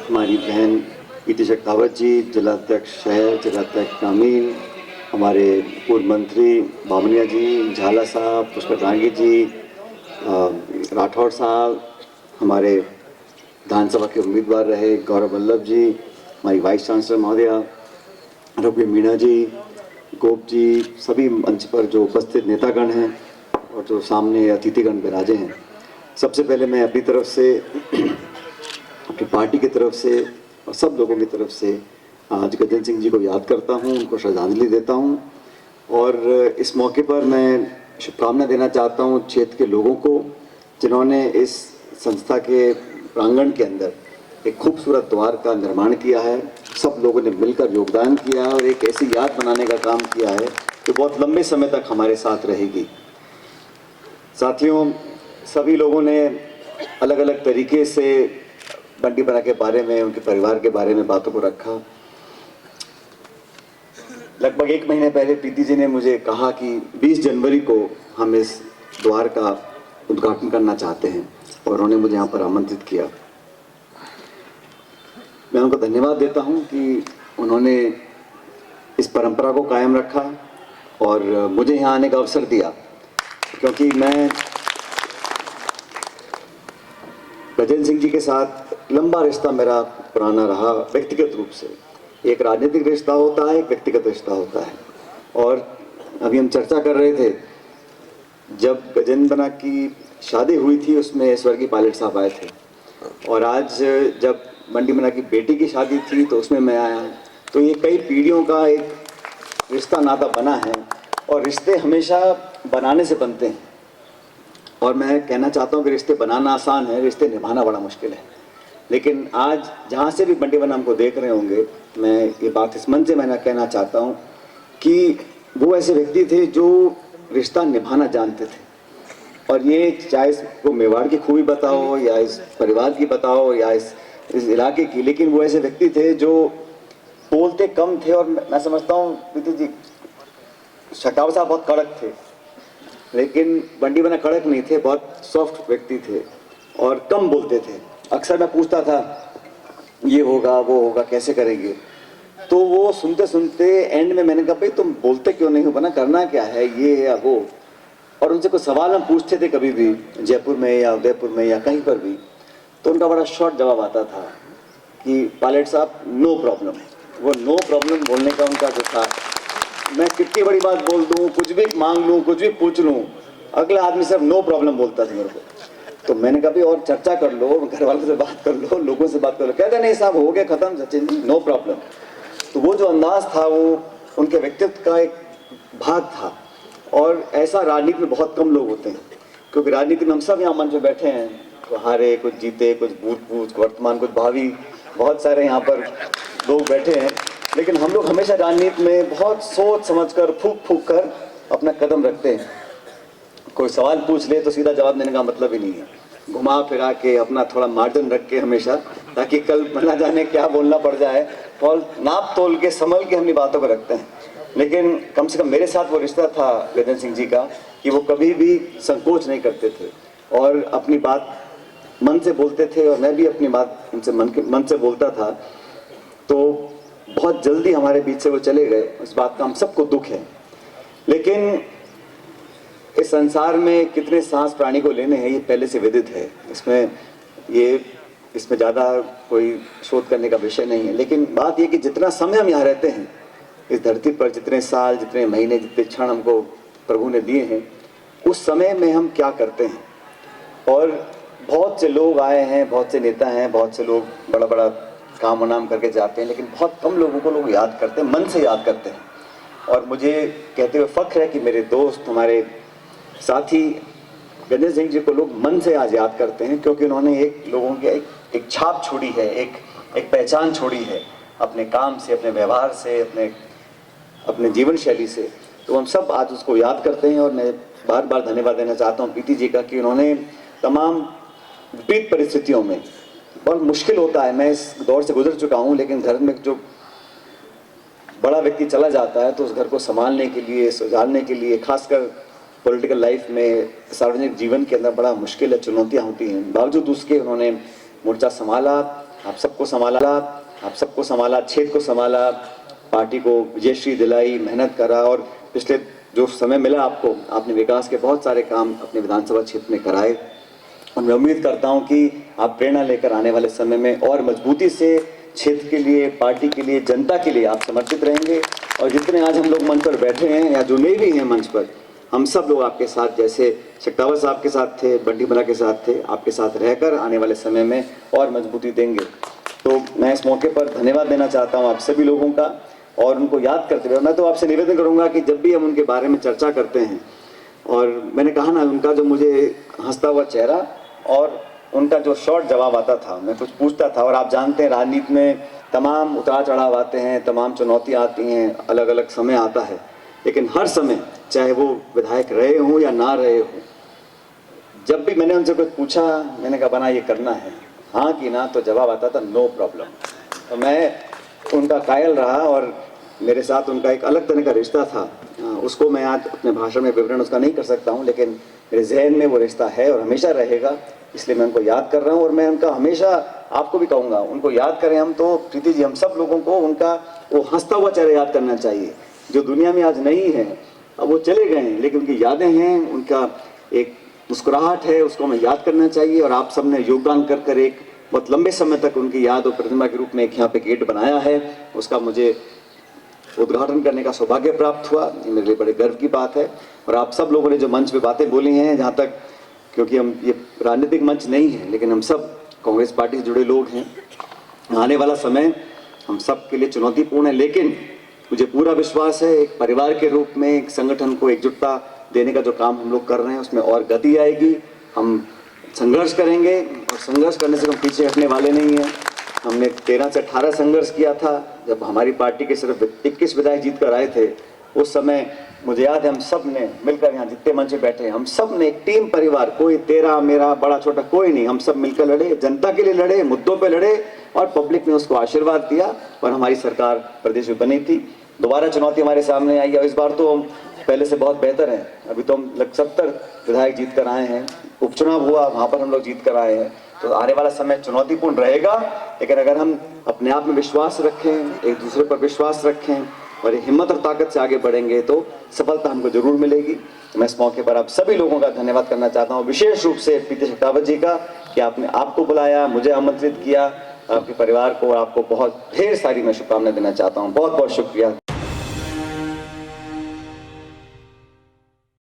हमारी बहन पीटी शेखावत जी, जिलाध्यक्ष शहर, जिलाध्यक्ष ग्रामीण, हमारे पूर्व मंत्री बामनिया जी, झाला साहब, पुष्कर डांगी जी, राठौड़ साहब, हमारे विधानसभा के उम्मीदवार रहे गौरव वल्लभ जी, हमारी वाइस चांसलर महोदया रघुवीर मीणा जी, गोप जी, सभी मंच पर जो उपस्थित नेतागण हैं और जो सामने अतिथिगण विराजे हैं, सबसे पहले मैं अपनी तरफ से, अपनी पार्टी की तरफ से और सब लोगों की तरफ से आज गजेंद्र सिंह जी को याद करता हूं, उनको श्रद्धांजलि देता हूं और इस मौके पर मैं शुभकामना देना चाहता हूं क्षेत्र के लोगों को, जिन्होंने इस संस्था के प्रांगण के अंदर एक खूबसूरत द्वार का निर्माण किया है। सब लोगों ने मिलकर योगदान किया है और एक ऐसी याद बनाने का काम किया है जो बहुत लंबे समय तक हमारे साथ रहेगी। साथियों, सभी लोगों ने अलग अलग तरीके से बंटी बरा के बारे में, उनके परिवार के बारे में बातों को रखा। लगभग 1 महीने पहले प्रीति जी ने मुझे कहा कि 20 जनवरी को हम इस द्वार का उद्घाटन करना चाहते हैं और उन्होंने मुझे यहाँ पर आमंत्रित किया। मैं उनको धन्यवाद देता हूँ कि उन्होंने इस परंपरा को कायम रखा और मुझे यहाँ आने का अवसर दिया, क्योंकि मैं गजेंद्र सिंह जी के साथ लंबा रिश्ता मेरा पुराना रहा। व्यक्तिगत रूप से एक राजनीतिक रिश्ता होता है, एक व्यक्तिगत रिश्ता होता है। और अभी हम चर्चा कर रहे थे, जब गजेंद्र बना की शादी हुई थी उसमें स्वर्गीय पायलट साहब आए थे, और आज जब बंटी बना की बेटी की शादी थी तो उसमें मैं आया। तो ये कई पीढ़ियों का एक रिश्ता नाता बना है और रिश्ते हमेशा बनाने से बनते हैं। और मैं कहना चाहता हूँ कि रिश्ते बनाना आसान है, रिश्ते निभाना बड़ा मुश्किल है। लेकिन आज जहाँ से भी बंटी बना हमको देख रहे होंगे, मैं ये बात इस मन से मैं कहना चाहता हूँ कि वो ऐसे व्यक्ति थे जो रिश्ता निभाना जानते थे। और ये चाहे इसको मेवाड़ की खूबी बताओ या इस परिवार की बताओ या इस इलाके की, लेकिन वो ऐसे व्यक्ति थे जो बोलते कम थे। और मैं समझता हूँ प्रीति जी, शेखावत साहब बहुत कड़क थे, लेकिन बंटी बना कड़क नहीं थे, बहुत सॉफ्ट व्यक्ति थे और कम बोलते थे। अक्सर मैं पूछता था ये होगा वो होगा कैसे करेंगे, तो वो सुनते सुनते एंड में मैंने कहा भाई तुम बोलते क्यों नहीं हो, बना करना क्या है, ये है या वो। और उनसे कोई सवाल हम पूछते थे कभी भी जयपुर में या उदयपुर में या कहीं पर भी, तो उनका बड़ा शॉर्ट जवाब आता था कि पायलट साहब नो प्रॉब्लम। वो नो प्रॉब्लम बोलने का उनका जो था, मैं कितनी बड़ी बात बोल दूं, कुछ भी मांग लूं, कुछ भी पूछ लूं, अगला आदमी सिर्फ नो प्रॉब्लम बोलता था मेरे को। तो मैंने कहा भी और चर्चा कर लो, घर वालों से बात कर लो, लोगों से बात कर लो। कहते नहीं साहब हो गया खत्म सचिन जी, नो प्रॉब्लम। तो वो जो अंदाज था वो उनके व्यक्तित्व का एक भाग था। और ऐसा राजनीति में बहुत कम लोग होते हैं, क्योंकि राजनीति में हम सब यहाँ मंच में बैठे हैं, कुछ हारे, कुछ जीते, कुछ भूत वर्तमान, कुछ भावी, बहुत सारे यहाँ पर लोग बैठे हैं। लेकिन हम लोग हमेशा राजनीति में बहुत सोच समझ कर, फूक फूक कर अपना कदम रखते हैं। कोई सवाल पूछ ले तो सीधा जवाब देने का मतलब ही नहीं है, घुमा फिरा के अपना थोड़ा मार्जिन रख के हमेशा, ताकि कल ना जाने क्या बोलना पड़ जाए, और नाप तोल के संभल के हम बातों को रखते हैं। लेकिन कम से कम मेरे साथ वो रिश्ता था गजेंद्र सिंह जी का कि वो कभी भी संकोच नहीं करते थे और अपनी बात मन से बोलते थे, और मैं भी अपनी बात उनसे मन से बोलता था। तो बहुत जल्दी हमारे बीच से वो चले गए, इस बात का हम सबको दुख है। लेकिन इस संसार में कितने सांस प्राणी को लेने हैं ये पहले से विदित है, इसमें ज़्यादा कोई शोध करने का विषय नहीं है। लेकिन बात ये कि जितना समय हम यहाँ रहते हैं इस धरती पर, जितने साल, जितने महीने, जितने क्षण हमको प्रभु ने दिए हैं, उस समय में हम क्या करते हैं। और बहुत से लोग आए हैं, बहुत से नेता हैं, बहुत से लोग बड़ा बड़ा काम नाम करके जाते हैं, लेकिन बहुत कम लोगों को लोग याद करते हैं, मन से याद करते हैं। और मुझे कहते हुए फख्र है कि मेरे दोस्त, हमारे साथी गजेंद्र सिंह जी को लोग मन से आज याद करते हैं, क्योंकि उन्होंने लोगों की एक छाप छोड़ी है, एक पहचान छोड़ी है अपने काम से, अपने व्यवहार से, अपने जीवन शैली से। तो हम सब आज उसको याद करते हैं। और मैं बार बार धन्यवाद देना चाहता हूँ प्रीति जी का कि उन्होंने तमाम विपरीत परिस्थितियों में, बहुत मुश्किल होता है, मैं इस दौर से गुजर चुका हूँ, लेकिन घर में जो बड़ा व्यक्ति चला जाता है तो उस घर को संभालने के लिए, सुधारने के लिए, खासकर पॉलिटिकल लाइफ में, सार्वजनिक जीवन के अंदर बड़ा मुश्किल है, चुनौतियाँ होती हैं। बावजूद उसके उन्होंने मोर्चा संभाला आप सबको संभाला, क्षेत्र को संभाला, पार्टी को विजयश्री दिलाई, मेहनत करा और पिछले जो समय मिला आपको, आपने विकास के बहुत सारे काम अपने विधानसभा क्षेत्र में कराए और मैं उम्मीद करता हूं कि आप प्रेरणा लेकर आने वाले समय में और मजबूती से क्षेत्र के लिए, पार्टी के लिए, जनता के लिए आप समर्पित रहेंगे। और जितने आज हम लोग मंच पर बैठे हैं या जो नहीं भी हैं मंच पर, हम सब लोग आपके साथ, जैसे शेखावत साहब के साथ थे, बंटी बला के साथ थे, आपके साथ रहकर आने वाले समय में और मजबूती देंगे। तो मैं इस मौके पर धन्यवाद देना चाहता हूँ आप सभी लोगों का और उनको याद करते हुए मैं तो आपसे निवेदन करूँगा कि जब भी हम उनके बारे में चर्चा करते हैं, और मैंने कहा ना, उनका जो मुझे हंसता हुआ चेहरा और उनका जो शॉर्ट जवाब आता था, मैं कुछ पूछता था, और आप जानते हैं राजनीति में तमाम उतार चढ़ाव आते हैं, तमाम चुनौतियाँ आती हैं, अलग अलग समय आता है, लेकिन हर समय चाहे वो विधायक रहे हों या ना रहे हों, जब भी मैंने उनसे कुछ पूछा, मैंने कहा बना ये करना है, हाँ कि ना, तो जवाब आता था नो प्रॉब्लम। तो मैं उनका कायल रहा और मेरे साथ उनका एक अलग तरह का रिश्ता था, उसको मैं आज अपने भाषण में विवरण उसका नहीं कर सकता हूँ, लेकिन मेरे जहन में वो रिश्ता है और हमेशा रहेगा, इसलिए मैं उनको याद कर रहा हूँ। और मैं उनका हमेशा आपको भी कहूँगा, उनको याद करें हम, तो प्रीति जी, हम सब लोगों को उनका वो हंसता हुआ चेहरा याद करना चाहिए, जो दुनिया में आज नहीं है, अब वो चले गए हैं, लेकिन उनकी यादें हैं, उनका एक मुस्कुराहट है, उसको हमें याद करना चाहिए। और आप सब ने योगदान कर कर एक बहुत लंबे समय तक उनकी याद और प्रतिमा के रूप में एक यहाँ पे गेट बनाया है, उसका मुझे उद्घाटन करने का सौभाग्य प्राप्त हुआ, ये मेरे लिए बड़े गर्व की बात है। और आप सब लोगों ने जो मंच पे बातें बोली हैं, जहाँ तक, क्योंकि हम ये राजनीतिक मंच नहीं है, लेकिन हम सब कांग्रेस पार्टी से जुड़े लोग हैं, आने वाला समय हम सब के लिए चुनौतीपूर्ण है, लेकिन मुझे पूरा विश्वास है एक परिवार के रूप में एक संगठन को एकजुटता देने का जो काम हम लोग कर रहे हैं, उसमें और गति आएगी। हम संघर्ष करेंगे और संघर्ष करने से हम पीछे हटने वाले नहीं हैं। हमने 13 से 18 संघर्ष किया था, जब हमारी पार्टी के सिर्फ 21 विधायक जीत कर आए थे, उस समय मुझे याद है हम सब ने मिलकर, यहाँ जितने मंच पे बैठे हैं, हम सब ने एक टीम परिवार, कोई तेरा मेरा बड़ा छोटा कोई नहीं, हम सब मिलकर लड़े, जनता के लिए लड़े, मुद्दों पे लड़े और पब्लिक ने उसको आशीर्वाद दिया और हमारी सरकार प्रदेश में बनी थी। दोबारा चुनौती हमारे सामने आई और इस बार तो हम पहले से बहुत बेहतर हैं। अभी तो हम लगभग 70 विधायक जीत कर आए हैं, उपचुनाव हुआ, वहाँ पर हम लोग जीत कर आए हैं। तो आने वाला समय चुनौतीपूर्ण रहेगा, लेकिन अगर हम अपने आप में विश्वास रखें, एक दूसरे पर विश्वास रखें और हिम्मत और ताकत से आगे बढ़ेंगे तो सफलता हमको जरूर मिलेगी। तो मैं इस मौके पर आप सभी लोगों का धन्यवाद करना चाहता हूँ, विशेष रूप से प्रीति शेखावत जी का, कि आपने आपको बुलाया, मुझे आमंत्रित किया, आपके परिवार को, आपको बहुत ढेर सारी मैं शुभकामनाएं देना चाहता हूँ। बहुत बहुत शुक्रिया।